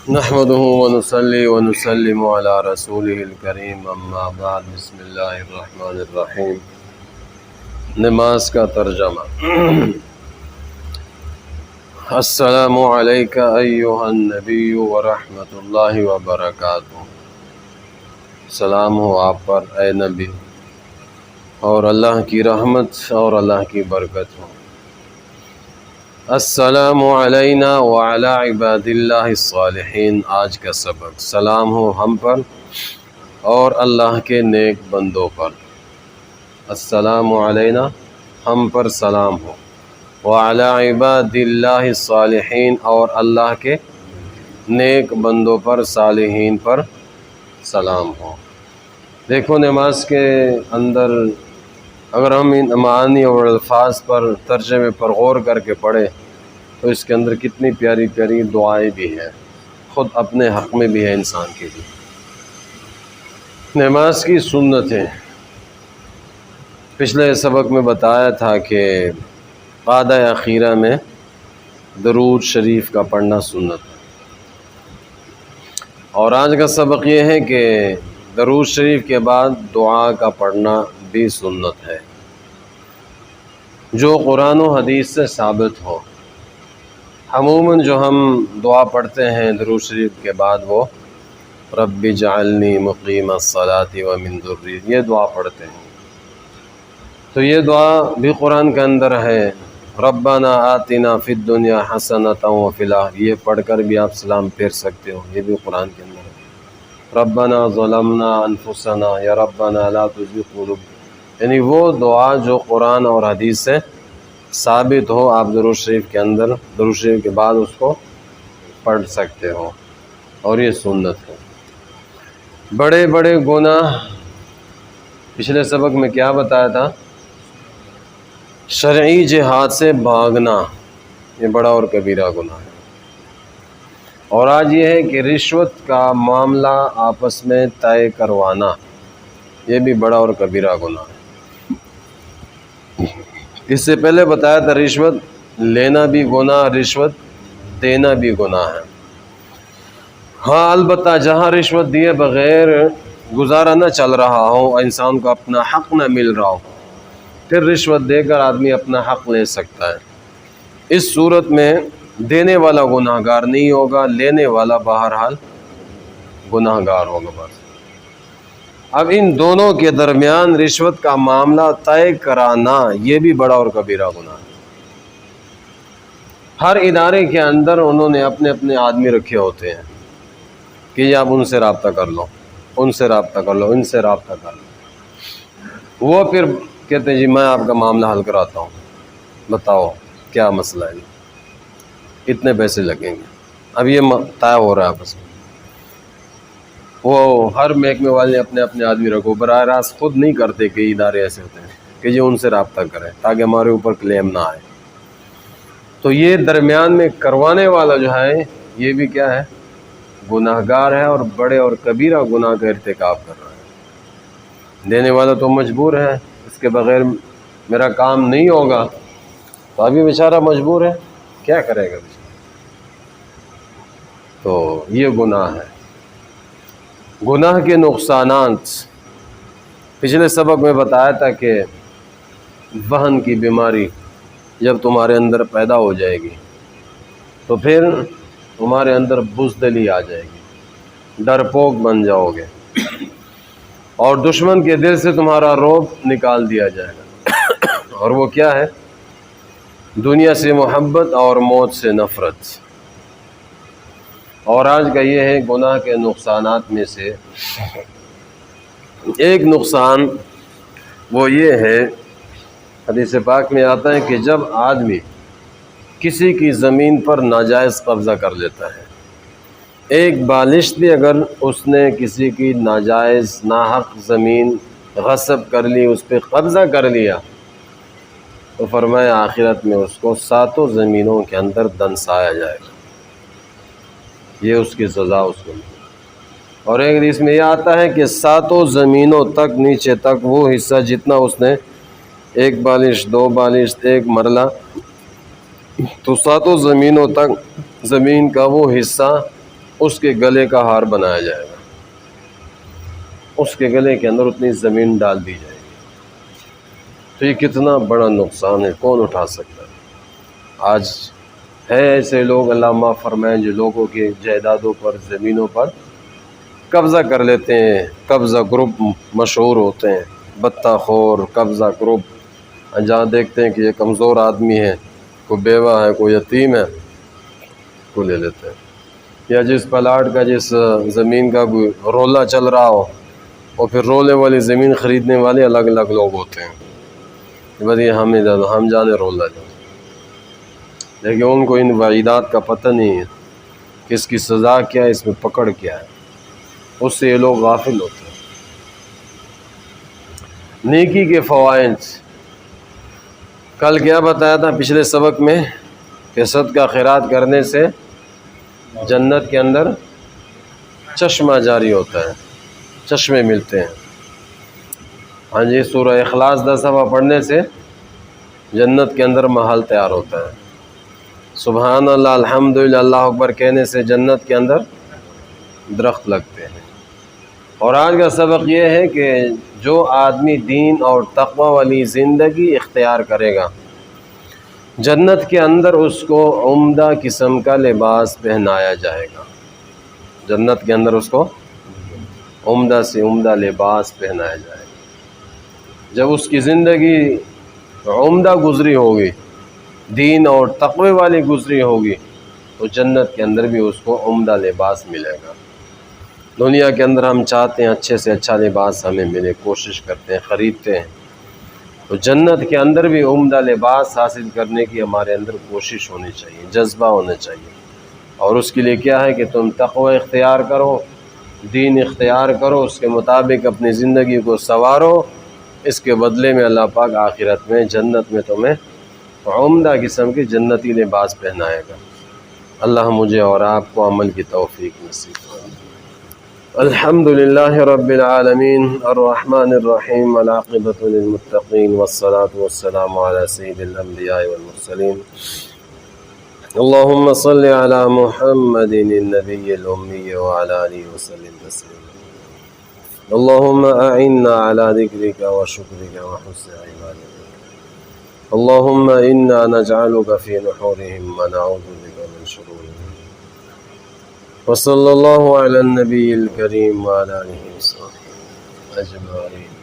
نحمده ونصلي ونسلم على رسوله الکریم اما بعد بسم اللہ الرحمن الرحیم۔ نماز کا ترجمہ۔ السلام علیک ایہا النبی ورحمۃ اللہ وبرکاتہ۔ سلام ہو آپ پر اے نبی، اور اللہ کی رحمت اور اللہ کی برکت ہو۔ السلام علینا وعلی عباد اللہ الصالحین۔ آج کا سبق، سلام ہو ہم پر اور اللہ کے نیک بندوں پر۔ السلام علینا، ہم پر سلام ہو، وعلی عباد اللہ الصالحین، اور اللہ کے نیک بندوں پر، صالحین پر سلام ہو۔ دیکھو، نماز کے اندر اگر ہم ان معانی اور الفاظ پر ترجمے پر غور کر کے پڑھیں تو اس کے اندر کتنی پیاری پیاری دعائیں بھی ہیں، خود اپنے حق میں بھی ہے انسان کے لیے۔ نماز کی سنتیں پچھلے سبق میں بتایا تھا کہ قعدہ اخیرہ میں درود شریف کا پڑھنا سنت ہے، اور آج کا سبق یہ ہے کہ درود شریف کے بعد دعا کا پڑھنا بھی سنت ہے، جو قرآن و حدیث سے ثابت ہو۔ عموماً جو ہم دعا پڑھتے ہیں درود شریف کے بعد، وہ رب اجعلنی مقیم الصلاۃ ومن ذریتی، یہ دعا پڑھتے ہیں۔ تو یہ دعا بھی قرآن کے اندر ہے، ربنا آتنا فی الدنیا حسنۃ وفی الآخرۃ، یہ پڑھ کر بھی آپ سلام پھیر سکتے ہو، یہ بھی قرآن کے اندر ہے۔ ربنا ظلمنا انفسنا یا ربنا لا تزغ قلوبنا، یعنی وہ دعا جو قرآن اور حدیث سے ثابت ہو، آپ درود شریف کے اندر، درود شریف کے بعد اس کو پڑھ سکتے ہو، اور یہ سنت ہے۔ بڑے بڑے گناہ، پچھلے سبق میں کیا بتایا تھا؟ شرعی جہاد سے بھاگنا، یہ بڑا اور کبیرہ گناہ ہے۔ اور آج یہ ہے کہ رشوت کا معاملہ آپس میں طے کروانا، یہ بھی بڑا اور کبیرہ گناہ ہے۔ اس سے پہلے بتایا تھا رشوت لینا بھی گناہ، رشوت دینا بھی گناہ ہے۔ ہاں، البتہ جہاں رشوت دیے بغیر گزارا نہ چل رہا ہو، انسان کو اپنا حق نہ مل رہا ہو، پھر رشوت دے کر آدمی اپنا حق لے سکتا ہے۔ اس صورت میں دینے والا گناہ گار نہیں ہوگا، لینے والا بہرحال گناہ گار ہوگا بس۔ اب ان دونوں کے درمیان رشوت کا معاملہ طے کرانا، یہ بھی بڑا اور کبیرہ گناہ ہے۔ ہر ادارے کے اندر انہوں نے اپنے اپنے آدمی رکھے ہوتے ہیں کہ یہ آپ ان سے رابطہ کر لو، ان سے رابطہ کر لو، ان سے رابطہ کر لو۔ وہ پھر کہتے ہیں جی میں آپ کا معاملہ حل کراتا ہوں، بتاؤ کیا مسئلہ ہے، اتنے پیسے لگیں گے۔ اب یہ طے ہو رہا ہے آپس میں، وہ ہر محکمے والے اپنے اپنے آدمی رکھو، براہ راست خود نہیں کرتے، کہ ادارے ایسے ہوتے ہیں کہ یہ ان سے رابطہ کریں تاکہ ہمارے اوپر کلیم نہ آئے۔ تو یہ درمیان میں کروانے والا جو ہے، یہ بھی کیا ہے؟ گناہ گار ہے، اور بڑے اور کبیرہ گناہ کا ارتکاب کر رہا ہے۔ دینے والا تو مجبور ہے، اس کے بغیر میرا کام نہیں ہوگا، تو ابھی بیچارہ مجبور ہے، کیا کرے گا بیچارہ؟ تو یہ گناہ ہے۔ گناہ کے نقصانات پچھلے سبق میں بتایا تھا کہ وہن کی بیماری جب تمہارے اندر پیدا ہو جائے گی تو پھر تمہارے اندر بزدلی آ جائے گی، ڈرپوک بن جاؤ گے، اور دشمن کے دل سے تمہارا رعب نکال دیا جائے گا۔ اور وہ کیا ہے؟ دنیا سے محبت اور موت سے نفرت۔ اور آج کا یہ ہے گناہ کے نقصانات میں سے ایک نقصان، وہ یہ ہے، حدیث پاک میں آتا ہے کہ جب آدمی کسی کی زمین پر ناجائز قبضہ کر لیتا ہے، ایک بالشت بھی اگر اس نے کسی کی ناجائز ناحق زمین غصب کر لی، اس پہ قبضہ کر لیا، تو فرمایا آخرت میں اس کو 7 زمینوں کے اندر دنسایا جائے گا، یہ اس کی سزا اس کو ملے۔ اور ایک حدیث میں یہ آتا ہے کہ 7 زمینوں تک، نیچے تک وہ حصہ جتنا اس نے، ایک بالش، 2 بالش، 1 مرلہ، تو 7 زمینوں تک زمین کا وہ حصہ اس کے گلے کا ہار بنایا جائے گا، اس کے گلے کے اندر اتنی زمین ڈال دی جائے گی۔ تو یہ کتنا بڑا نقصان ہے، کون اٹھا سکتا ہے؟ آج ہے ایسے لوگ، اللہ معاف فرمائیں، جو لوگوں کے جائیدادوں پر، زمینوں پر قبضہ کر لیتے ہیں۔ قبضہ گروپ مشہور ہوتے ہیں، بتہ خور قبضہ گروپ، جہاں دیکھتے ہیں کہ یہ کمزور آدمی ہے، کوئی بیوہ ہے، کوئی یتیم ہے، کو لے لیتے ہیں۔ یا جس پلاٹ کا، جس زمین کا کوئی رولا چل رہا ہو، اور پھر رولے والی زمین خریدنے والے الگ الگ لوگ ہوتے ہیں، بس یہ ہم جانے رولا جانے، لیکن ان کو ان وعیدات کا پتہ نہیں ہے کہ اس کی سزا کیا ہے، اس میں پکڑ کیا ہے، اس سے یہ لوگ غافل ہوتے ہیں۔ نیکی کے فوائد کل کیا بتایا تھا پچھلے سبق میں، کہ صدقہ خیرات کرنے سے جنت کے اندر چشمہ جاری ہوتا ہے، چشمے ملتے ہیں۔ ہاں جی، سورہ اخلاص 10 دفعہ پڑھنے سے جنت کے اندر محل تیار ہوتا ہے۔ سبحان اللہ، الحمدللہ، اللہ اکبر کہنے سے جنت کے اندر درخت لگتے ہیں۔ اور آج کا سبق یہ ہے کہ جو آدمی دین اور تقوی والی زندگی اختیار کرے گا، جنت کے اندر اس کو عمدہ قسم کا لباس پہنایا جائے گا، جنت کے اندر اس کو عمدہ سے عمدہ لباس پہنایا جائے گا۔ جب اس کی زندگی عمدہ گزری ہوگی، دین اور تقوی والی گزری ہوگی، تو جنت کے اندر بھی اس کو عمدہ لباس ملے گا۔ دنیا کے اندر ہم چاہتے ہیں اچھے سے اچھا لباس ہمیں ملے، کوشش کرتے ہیں، خریدتے ہیں، تو جنت کے اندر بھی عمدہ لباس حاصل کرنے کی ہمارے اندر کوشش ہونی چاہیے، جذبہ ہونا چاہیے۔ اور اس کے لیے کیا ہے کہ تم تقوی اختیار کرو، دین اختیار کرو، اس کے مطابق اپنی زندگی کو سنوارو، اس کے بدلے میں اللہ پاک آخرت میں، جنت میں تمہیں عمدہ قسم کے جنتی لباس پہنائے گا۔ اللہ مجھے اور آپ کو عمل کی توفیق نصیب فرمائے۔ الحمد للہ رب العالمین الرحمن الرحیم والعاقبۃ للمتقین والصلاة والسلام علی سید الانبیاء والمرسلین اللہم صل علی محمد النبی الامی وعلی آلہ وسلم تسلیما اللہم اعنا علی ذکرک وشکرک وحسن عبادتک اللہم انا نجعلک فی نحورہم ونعوذ بک من شرورہم وصلی اللہ علی النبی الکریم وعلی آلہ وصحبہ اجمعین۔